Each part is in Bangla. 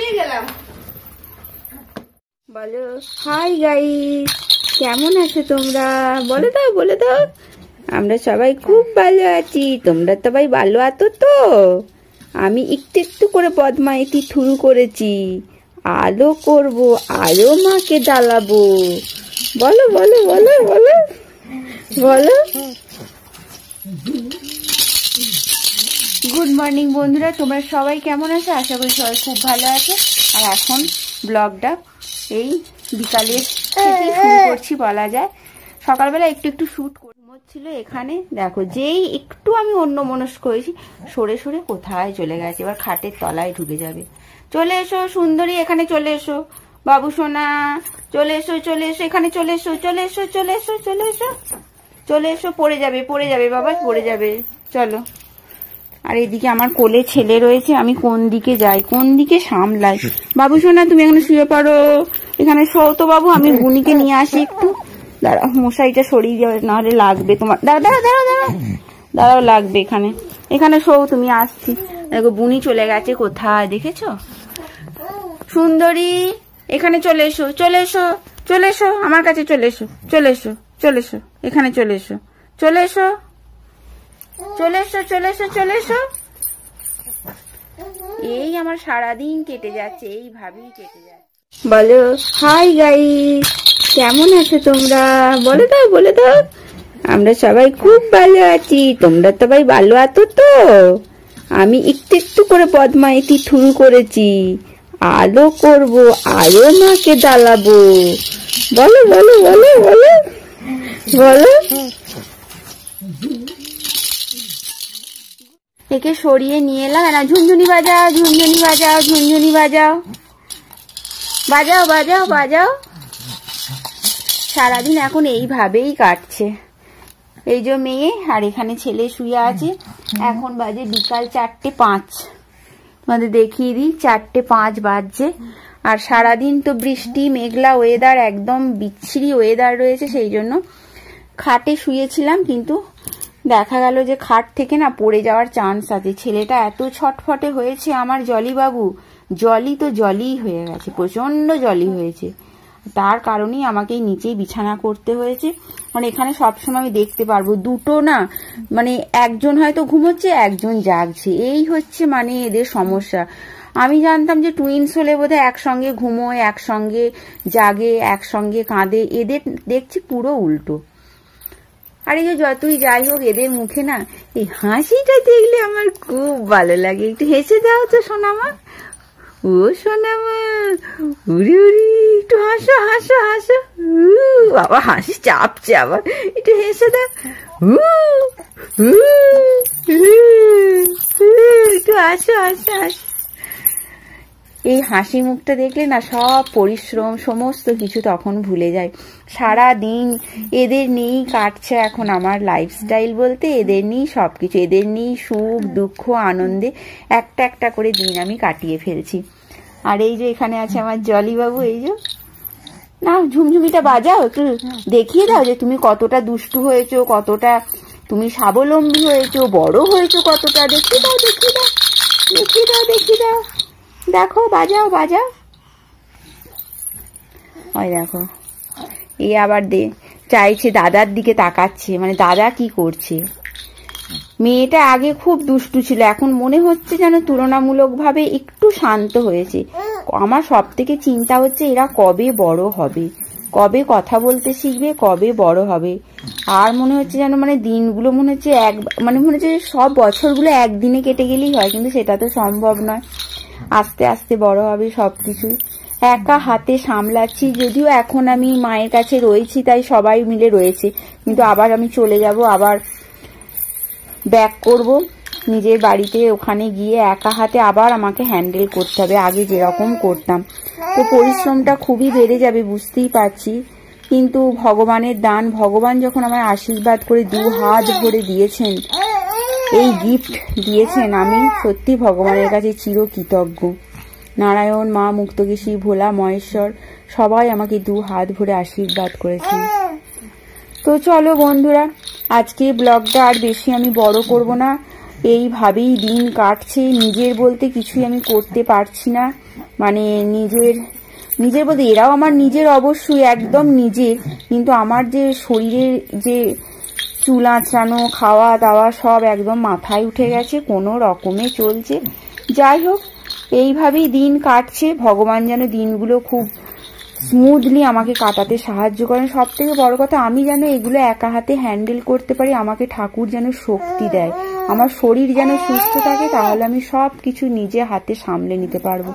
পেয়ে গেলাম। বলো হাই গাইস, কেমন আছো তোমরা? বলে দাও বলে দাও। আমরা সবাই খুব ভালো আছি, তোমরা সবাই ভালো আছো তো? আমি একটু একটু করে বদমাইশি শুরু করেছি, আলো করব, আরো মাকে জ্বালাবো। বলো বলো বলো বলো বলো। গুড মর্নিং বন্ধুরা, তোমরা সবাই কেমন আছো? আশা করি সবাই খুব ভালো আছে। আর এখন ব্লগটা এই বিকালে থেকে শুরু করছি বলা যায়। সকালবেলা একটু একটু শুট ছিল এখানে, দেখো যেই একটু আমি অন্যমনস্ক হয়েছি, সরে সরে কোথায় চলে গেছে, এবার খাটের তলায় ঢুকে যাবে। চলে এসো সুন্দরী, এখানে চলে এসো। বাবু সোনা চলে এসো, চলে এসো, এখানে চলে এসো, চলে এসো চলে এসো চলে এসো চলে এসো। পড়ে যাবে বাবা, পড়ে যাবে। চলো। আর এদিকে আমার কোলে ছেলে রয়েছে, আমি কোন দিকে যাই কোন দিকে সামলাই। বাবু সোনা তুমি এখানে শুয়ে পড়ো, এখানে শো তো বাবু, আমি বুনিকে নিয়ে আসি একটু। দাঁড়াও, মশারিটা সরিয়ে যাবে, নাহলে লাগবে তোমার। দাঁড়াও লাগবে এখানে। এখানে শো তুমি, আসছি। দেখো বুনি চলে গেছে কোথায়, দেখেছো? সুন্দরী এখানে চলে এসো, চলে এসো, চলে এসো আমার কাছে, চলে এসো, চলে এসো, চলে এসো, এখানে চলে এসো, চলে এসো, চলে এসো, চলে এসো, চলে এসো। এই আমার সারাদিন কেটে যাচ্ছে, এইভাবেই কেটে যাচ্ছে। বলো হাই গাইস, কেমন আছো তোমরা? বলে দাও বলে দাও। আমরা সবাই খুব ভালো আছি, তোমরা সবাই ভালো আছো তো? আমি একটু একটু করে বদমাইশি শুরু করেছি, আলো করব, আরো মাকে জ্বালাবো। বলো বলো বলো বলো বলো। একে সরিয়ে নিয়ে এলাম। না, ঝুনঝুনি বাজাও, ঝুনঝুনি বাজাও, ঝুনঝুনি বাজাও, বাজাও বাজাও বাজাও। সারাদিন এখন এইভাবেই কাটছে। এই যে মেয়ে, আর এখানে ছেলে শুয়ে আছে। এখন বাজে বিকাল 4:05। তোমাদের দেখিয়ে দিই, 4:05 বাজছে। আর সারাদিন তো বৃষ্টি মেঘলা ওয়েদার, একদম বিচ্ছিরি ওয়েদার রয়েছে। সেই জন্য খাটে শুয়েছিলাম, কিন্তু দেখা গেল যে খাট থেকে না পড়ে যাওয়ার চান্স আছে। ছেলেটা এত ছটফটে হয়েছে আমার জলি বাবু, জলি তো জলিই হয়ে গেছে, প্রচন্ড জলি হয়েছে। তার কারণেই আমাকে নিচেই বিছানা করতে হয়েছে। মানে এখানে সবসময় আমি দেখতে পারবো দুটো না, মানে একজন হয়তো ঘুমোচ্ছে, একজন জাগছে, এই হচ্ছে মানে এদের সমস্যা। আমি জানতাম যে টুইন্স হলে বোধহয় একসঙ্গে ঘুমোয়, একসঙ্গে জাগে, একসঙ্গে কাঁদে। এদের দেখছি পুরো উল্টো। আর এই যে যতই যাই হোক, এদের মুখে না এই হাসিটা দেখলে আমার খুব ভালো লাগে। একটু হেসে দাও তো সোনামা, ও সোনামা, উড়ি উড়ি, একটু হাসো হাসো হাসো। বাবা হাসি চাপছে, আবার একটু হেসে দাও, একটু হাসো হাসো হাসো। এই হাসি মুখটা দেখলে না সব পরিশ্রম সমস্ত কিছু তখন ভুলে যায়। সারা দিন এদের নিয়েই কাটছে এখন আমার লাইফস্টাইল বলতে, এদের নিয়েই সবকিছু, এদের নিয়েই সুখ দুঃখ আনন্দে একটা একটা করে দিন আমি কাটিয়ে ফেলছি। আর এই যে এখানে আছে আমার জলি বাবু, এই যে না ঝুমঝুমিটা বাজাও, একটু দেখিয়ে দাও যে তুমি কতটা দুষ্টু হয়েছো, কতটা তুমি স্বাবলম্বী হয়েছো, বড় হয়েছো কতটা। দেখিয়ে দাও দেখিয়ে দাও দেখিয়ে দাও দেখিয়ে দাও, দেখো বাজাও বাজাও। ওই দেখো, এই আবার চাইছে, দাদার দিকে তাকাচ্ছে, মানে দাদা কি করছে। মেয়েটা আগে খুব দুষ্টু ছিল, এখন মনে হচ্ছে যেন তুলনামূলকভাবে একটু শান্ত হয়েছে। আমার সব থেকে চিন্তা হচ্ছে এরা কবে বড় হবে, কবে কথা বলতে শিখবে, কবে বড় হবে। আর মনে হচ্ছে যেন মানে দিনগুলো মনে হচ্ছে মনে হচ্ছে সব বছরগুলো একদিনে কেটে গেলেই হয়, কিন্তু সেটা তো সম্ভব নয়। আস্তে আস্তে বড় হবে সবকিছু। একা হাতে সামলাচ্ছি, যদিও এখন আমি মায়ের কাছে রয়েছি, তাই সবাই মিলে রয়েছে, কিন্তু আবার আমি চলে যাব, আবার ব্যাক করব নিজের বাড়িতে। ওখানে গিয়ে একা হাতে আবার আমাকে হ্যান্ডেল করতে হবে, আগে যেরকম করতাম। তো পরিশ্রমটা খুবই বেড়ে যাবে বুঝতেই পারছি, কিন্তু ভগবানের দান, ভগবান যখন আমায় আশীর্বাদ করে 2 হাত ভরে দিয়েছেন, এই গিফট দিয়েছেন, আমি সত্যি ভগবানের কাছে চিরকৃতজ্ঞ। নারায়ণ, মা মুক্তকেশী, ভোলা, মহেশ্বর সবাই আমাকে 2 হাত ভরে আশীর্বাদ করেছেন। তো চলো বন্ধুরা, আজকে ব্লগটা আর বেশি আমি বড় করব না। এইভাবেই দিন কাটছে। নিজের বলতে কিছুই আমি করতে পারছি না, মানে নিজের বলতে এরাও আমার নিজের, অবশ্যই একদম নিজের, কিন্তু আমার যে শরীরের যে চুল আঁচড়ানো, খাওয়া দাওয়া সব একদম মাথায় উঠে গেছে, কোনো রকমে চলছে। যাই হোক, এইভাবেই দিন কাটছে। ভগবান যেন দিনগুলো খুব স্মুথলি আমাকে কাটাতে সাহায্য করেন। সব থেকে বড় কথা, আমি যেন এগুলো একা হাতে হ্যান্ডেল করতে পারি, আমাকে ঠাকুর যেন শক্তি দেয়, আমার শরীর যেন সুস্থ থাকে, তাহলে আমি সব কিছু নিজে হাতে সামলে নিতে পারবো।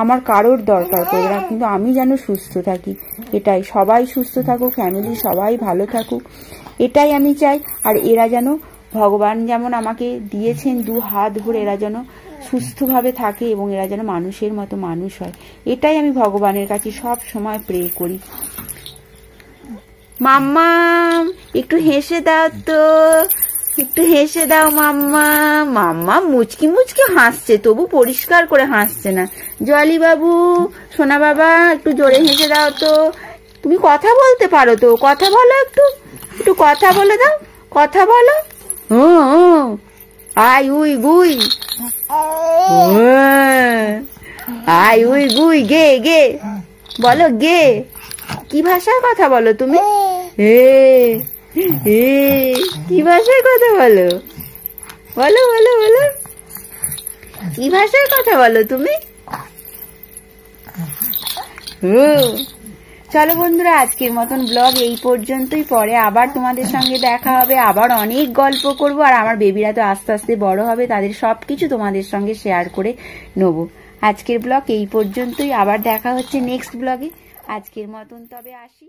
আমার কারোর দরকার পড়বে না, কিন্তু আমি যেন সুস্থ থাকি, এটাই। সবাই সুস্থ থাকুক, ফ্যামিলি সবাই ভালো থাকুক, এটাই আমি চাই। আর এরা যেন, ভগবান যেমন আমাকে দিয়েছেন 2 হাত ভরে, এরা যেন সুস্থভাবে থাকে এবং এরা যেন মানুষের মতো মানুষ হয়, এটাই আমি ভগবানের কাছে সব সময় প্রে করি। মাম্মা একটু হেসে দাও তো, একটু হেসে দাও মাম্মা। মাম্মা মুচকি মুচকি হাসছে, তবু পরিষ্কার করে হাসছে না। জলি বাবু, সোনা বাবা, একটু জোরে হেসে দাও তো। তুমি কথা বলতে পারো তো, কথা বলো, একটু একটু কথা বলে দাও, কথা বলো। আই উই গুই, আই উই গুই, গে গে বলো, গে। কি ভাষায় কথা বলো তুমি? কি ভাষায় কথা বলো? বলো বলো বলো, কি ভাষায় কথা বলো তুমি? চলো বন্ধুরা, আজকের মতন ব্লগ এই পর্যন্তই। পরে আবার তোমাদের সঙ্গে দেখা হবে, আবার অনেক গল্প করব। আর আমার বেবিরা তো আস্তে আস্তে বড় হবে, তাদের সবকিছু তোমাদের সঙ্গে শেয়ার করে নেব। আজকের ব্লগ এই পর্যন্তই, আবার দেখা হচ্ছে নেক্সট ব্লগে। আজকের মতন তবে আসি।